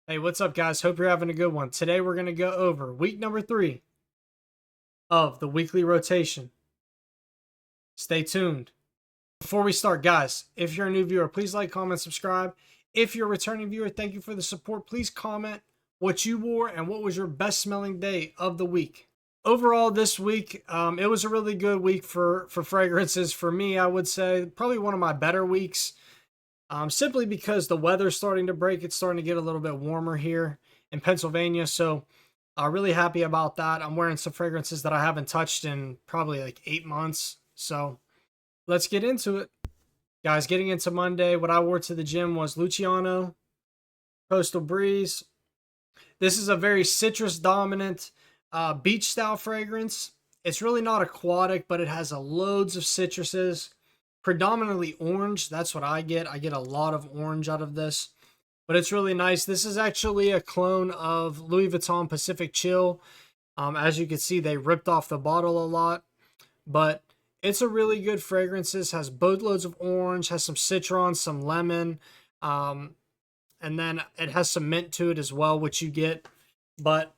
Hey, what's up, guys? Hope you're having a good one. Today, we're going to go over week number 3 of the weekly rotation. Stay tuned. Before we start, guys, if you're a new viewer, please like, comment, subscribe. If you're a returning viewer, thank you for the support. Please comment what you wore and what was your best smelling day of the week. Overall, this week, it was a really good week for fragrances. For me, I would say probably one of my better weeks. Simply because the weather's starting to break. It's starting to get a little bit warmer here in Pennsylvania. So really happy about that. I'm wearing some fragrances that I haven't touched in probably like 8 months. So let's get into it. Guys, getting into Monday, what I wore to the gym was Lucianno Coastal Breeze. This is a very citrus dominant beach style fragrance. It's really not aquatic, but it has loads of citruses. Predominantly orange. That's what I get. I get a lot of orange out of this, but it's really nice. This is actually a clone of Louis Vuitton Pacific Chill. As you can see, they ripped off the bottle a lot, but it's a really good fragrance. This has boatloads of orange, has some citron, some lemon, and then it has some mint to it as well, which you get. But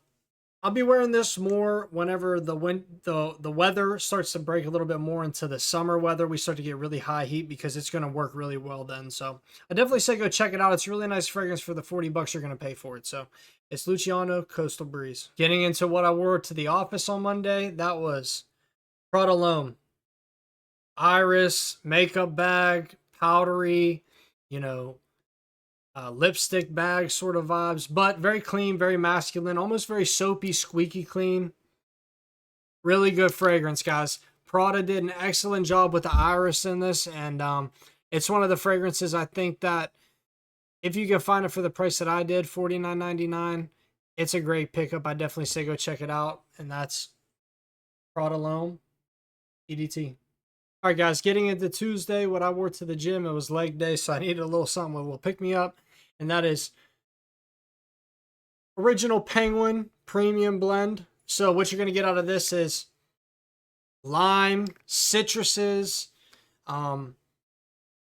I'll be wearing this more whenever the weather starts to break a little bit more into the summer weather. We start to get really high heat because it's going to work really well then. So I definitely say go check it out. It's a really nice fragrance for the 40 bucks you're going to pay for it. So it's Lucianno Coastal Breeze. Getting into what I wore to the office on Monday, that was Prada L'Homme. Iris, makeup bag, powdery, lipstick bag sort of vibes, but very clean, very masculine, almost very soapy, squeaky clean. Really good fragrance, guys. Prada did an excellent job with the iris in this, and it's one of the fragrances I think that if you can find it for the price that I did, $49.99, it's a great pickup. I definitely say go check it out, and that's Prada L'Homme EDT. All right, guys, getting into Tuesday, what I wore to the gym, it was leg day, so I needed a little something that will pick me up, and that is Original Penguin Premium Blend. So what you're going to get out of this is lime, citruses, but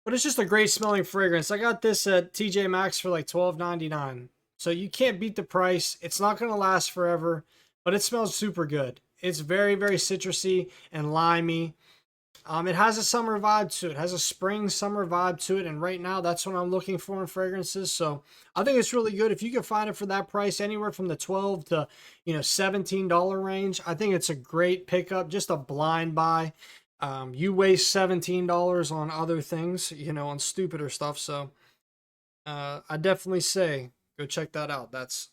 it's just a great smelling fragrance. I got this at TJ Maxx for like $12.99, so you can't beat the price. It's not going to last forever, but it smells super good. It's very, very citrusy and limey. It has a summer vibe to it. It has a spring summer vibe to it, and right now that's what I'm looking for in fragrances. So I think it's really good. If you can find it for that price, anywhere from the $12 to $17 range, I think it's a great pickup. Just a blind buy. You waste $17 on other things, on stupider stuff. So I definitely say go check that out. That's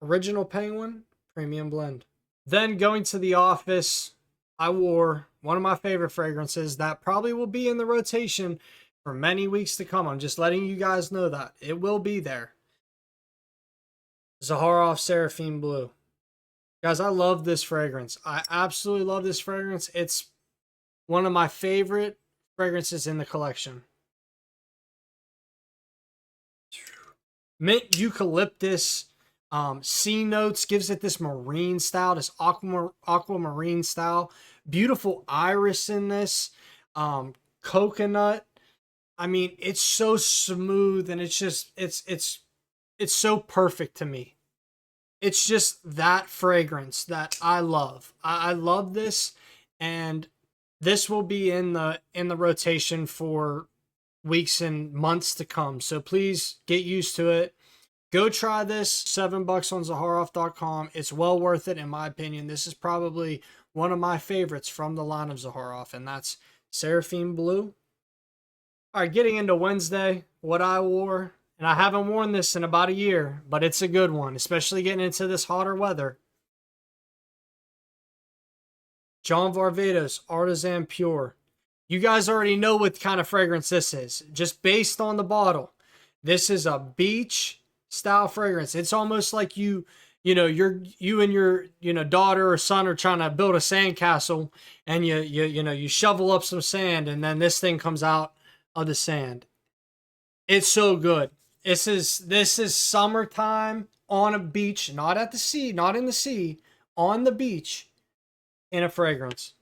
Original Penguin Premium Blend. Then going to the office, I wore one of my favorite fragrances that probably will be in the rotation for many weeks to come. I'm just letting you guys know that. It will be there. Zaharoff Seraphim Blue. Guys, I love this fragrance. I absolutely love this fragrance. It's one of my favorite fragrances in the collection. Mint eucalyptus. C notes, gives it this marine style, this aquamarine style. Beautiful iris in this. Coconut. I mean, it's so smooth, and it's just it's so perfect to me. It's just that fragrance that I love. I love this, and this will be in the rotation for weeks and months to come. So please get used to it. Go try this, $7 on Zaharoff.com. It's well worth it, in my opinion. This is probably one of my favorites from the line of Zaharoff, and that's Seraphim Blue. All right, getting into Wednesday, what I wore, and I haven't worn this in about a year, but it's a good one, especially getting into this hotter weather. John Varvatos Artisan Pure. You guys already know what kind of fragrance this is, just based on the bottle. This is a beach style fragrance. It's almost like you and your daughter or son are trying to build a sandcastle, and you shovel up some sand, and then this thing comes out of the sand. It's so good. This is summertime on a beach, not at the sea, not in the sea, on the beach, in a fragrance.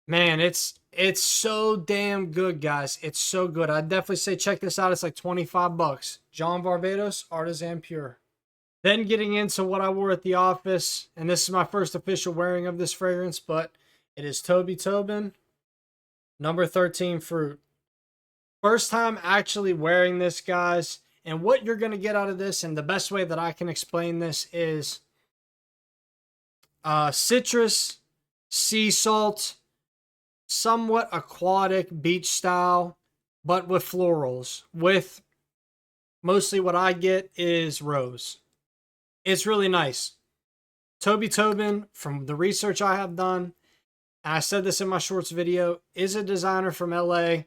Man, it's so damn good, guys. It's so good. I'd definitely say check this out. It's like 25 bucks. John Varvatos, Artisan Pure. Then getting into what I wore at the office, and this is my first official wearing of this fragrance, but it is Tobin number 13 Fruit. First time actually wearing this, guys. And what you're going to get out of this, and the best way that I can explain this is citrus, sea salt, somewhat aquatic beach style, but with florals. With mostly what I get is rose. It's really nice. Tobin, from the research I have done, and I said this in my shorts video, is a designer from LA.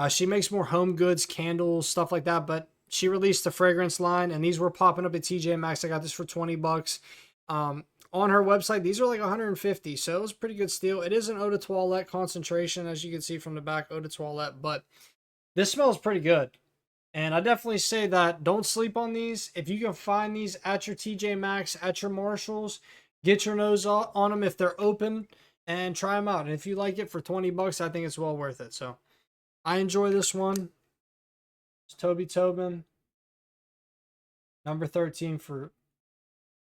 She makes more home goods, candles, stuff like that, but she released a fragrance line, and these were popping up at TJ Maxx. I got this for 20 bucks. On her website, these are like 150, so it was a pretty good steal. It is an eau de toilette concentration, as you can see from the back, eau de toilette, but this smells pretty good. And I definitely say that don't sleep on these. If you can find these at your TJ Maxx, at your Marshalls, get your nose on them if they're open and try them out. And if you like it for 20 bucks, I think it's well worth it. So I enjoy this one. It's Tobin, number 13 Fruit.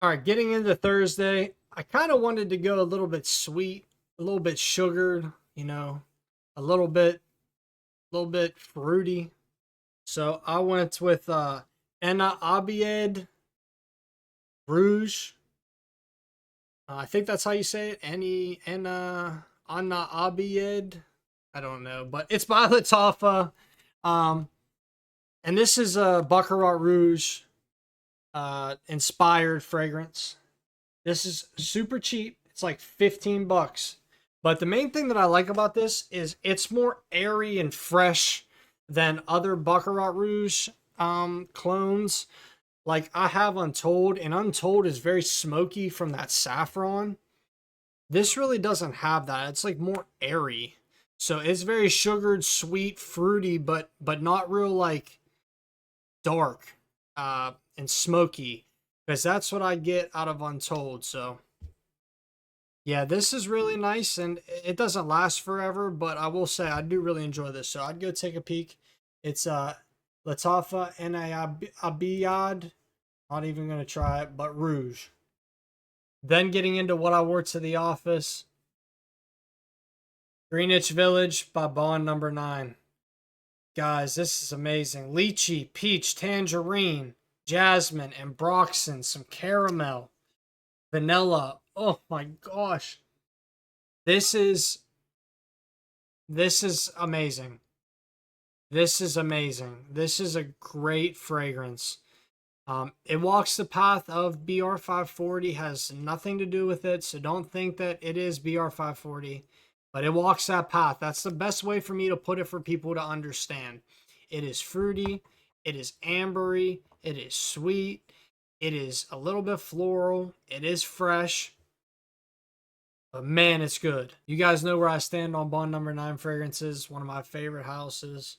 All right, getting into Thursday, I kind of wanted to go a little bit sweet, a little bit sugared, you know, a little bit fruity. So I went with Abiyedh Rouge. I think that's how you say it. Anna Abiyedh. I don't know, but it's by Lattafa. And this is a Baccarat Rouge inspired fragrance. This is super cheap. It's like 15 bucks. But the main thing that I like about this is it's more airy and fresh than other Baccarat Rouge clones. Like I have Untold, and Untold is very smoky from that saffron. This really doesn't have that. It's like more airy. So it's very sugared, sweet, fruity, but not real like dark and smoky, because that's what I get out of Untold. So yeah, this is really nice, and it doesn't last forever, but I will say I do really enjoy this. So I'd go take a peek. It's Lattafa and Abiyedh. Not even going to try it, but Rouge. Then getting into what I wore to the office. Greenwich Village by Bond number 9. Guys, this is amazing. Lychee, peach, tangerine, jasmine, and ambroxan, some caramel, vanilla. Oh my gosh. This is amazing. This is amazing. This is a great fragrance. It walks the path of BR540, has nothing to do with it, so don't think that it is BR540, but it walks that path. That's the best way for me to put it for people to understand. It is fruity, it is ambery, it is sweet, it is a little bit floral, it is fresh, but man, it's good. You guys know where I stand on Bond number 9 fragrances, one of my favorite houses.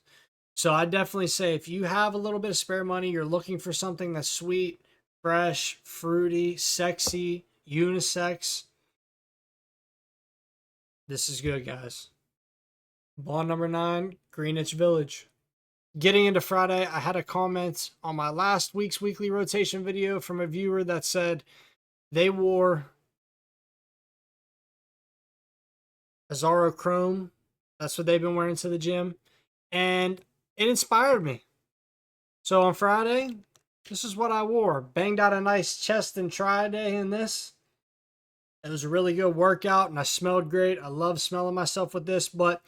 So I definitely say if you have a little bit of spare money, you're looking for something that's sweet, fresh, fruity, sexy, unisex, this is good, guys. Bond number 9, Greenwich Village. Getting into Friday, I had a comment on my last week's weekly rotation video from a viewer that said they wore Azzaro Chrome. That's what they've been wearing to the gym. And it inspired me. So on Friday, this is what I wore. Banged out a nice chest and tri day in this. It was a really good workout, and I smelled great. I love smelling myself with this, but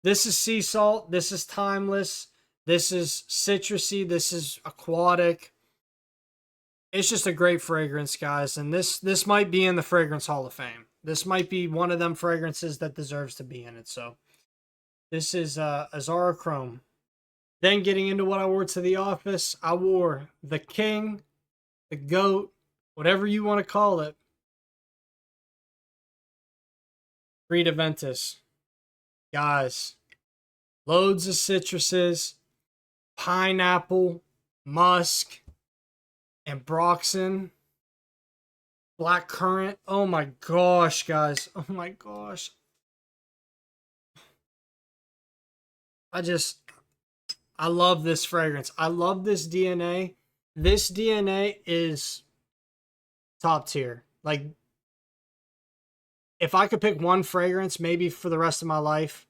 this is sea salt. This is timeless. This is citrusy. This is aquatic. It's just a great fragrance, guys, and this might be in the Fragrance Hall of Fame. This might be one of them fragrances that deserves to be in it. So this is Azzaro Chrome. Then getting into what I wore to the office, I wore the King, the GOAT, whatever you want to call it, Aventus. Guys, loads of citruses, pineapple, musk, ambroxan, black currant. Oh my gosh, guys. Oh my gosh. I love this fragrance. I love this DNA. This DNA is top tier. Like, if I could pick one fragrance, maybe for the rest of my life,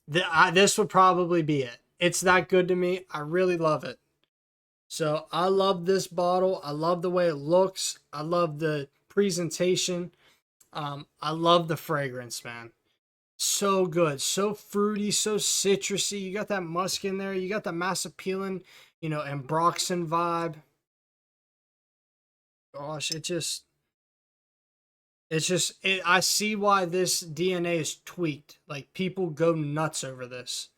this would probably be it. It's that good to me. I really love it. So I love this bottle. I love the way it looks. I love the presentation. I love the fragrance, man. So good, so fruity, so citrusy. You got that musk in there. You got the masculine, ambroxan vibe. Gosh, I see why this DNA is tweaked. Like, people go nuts over this.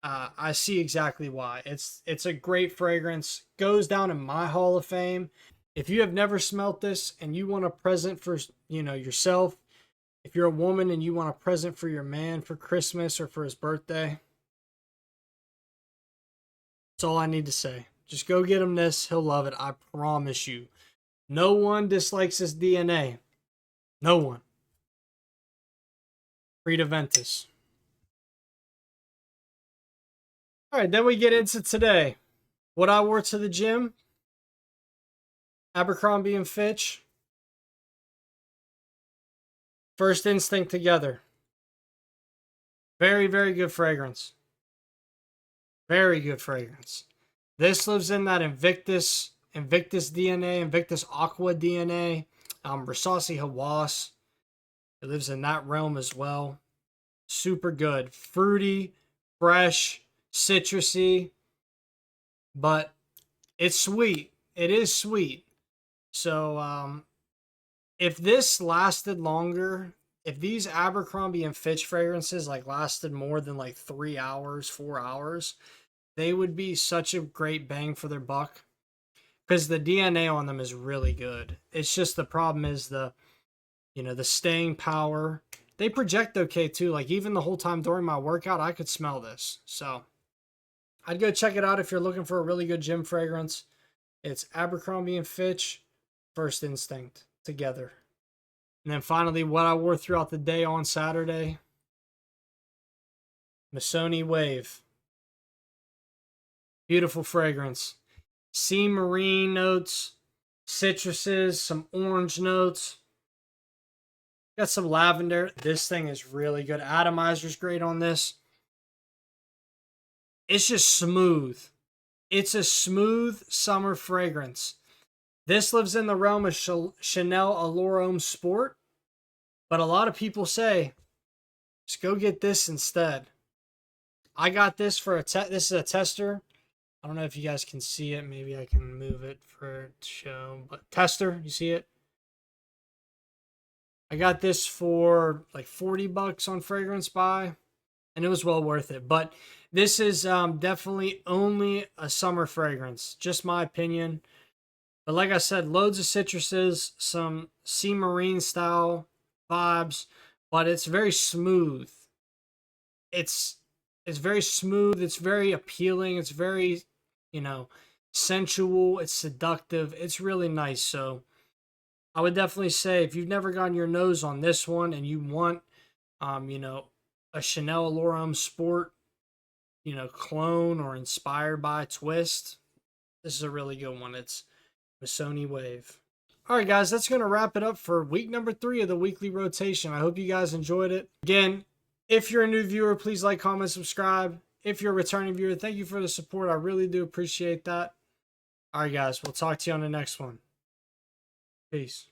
I see exactly why. It's a great fragrance. Goes down in my Hall of Fame. If you have never smelt this and you want a present for, yourself, if you're a woman and you want a present for your man for Christmas or for his birthday, that's all I need to say. Just go get him this. He'll love it. I promise you. No one dislikes this DNA. No one. Read Aventus. All right, then we get into today. What I wore to the gym. Abercrombie and Fitch. First Instinct together. Very, very good fragrance. Very good fragrance. This lives in that Invictus DNA, Invictus Aqua DNA, Rasasi Hawass. It lives in that realm as well. Super good. Fruity, fresh, citrusy, but it's sweet. It is sweet. So, if this lasted longer, if these Abercrombie and Fitch fragrances lasted more than 3 hours, 4 hours, they would be such a great bang for their buck, because the DNA on them is really good. It's just the problem is the staying power. They project okay too. Like, even the whole time during my workout, I could smell this. So I'd go check it out if you're looking for a really good gym fragrance. It's Abercrombie and Fitch, First Instinct together. And then finally, what I wore throughout the day on Saturday, Missoni Wave. Beautiful fragrance. Sea marine notes, citruses, some orange notes. Got some lavender. This thing is really good. Atomizer's great on this. It's just smooth. It's a smooth summer fragrance. This lives in the realm of Chanel Allure Homme Sport, but a lot of people say, just go get this instead. I got this for this is a tester. I don't know if you guys can see it. Maybe I can move it for show, but tester, you see it? I got this for $40 on Fragrance Buy, and it was well worth it. But this is definitely only a summer fragrance, just my opinion. But like I said, loads of citruses, some sea marine style vibes, but it's very smooth. It's very smooth. It's very appealing. It's very, sensual. It's seductive. It's really nice. So I would definitely say if you've never gotten your nose on this one and you want, a Chanel Allure Homme Sport, clone or inspired by twist, this is a really good one. It's Missoni Wave. All right, guys, that's going to wrap it up for week number 3 of the weekly rotation. I hope you guys enjoyed it. Again, if you're a new viewer, please like, comment, subscribe. If you're a returning viewer, thank you for the support. I really do appreciate that. All right, guys, we'll talk to you on the next one. Peace.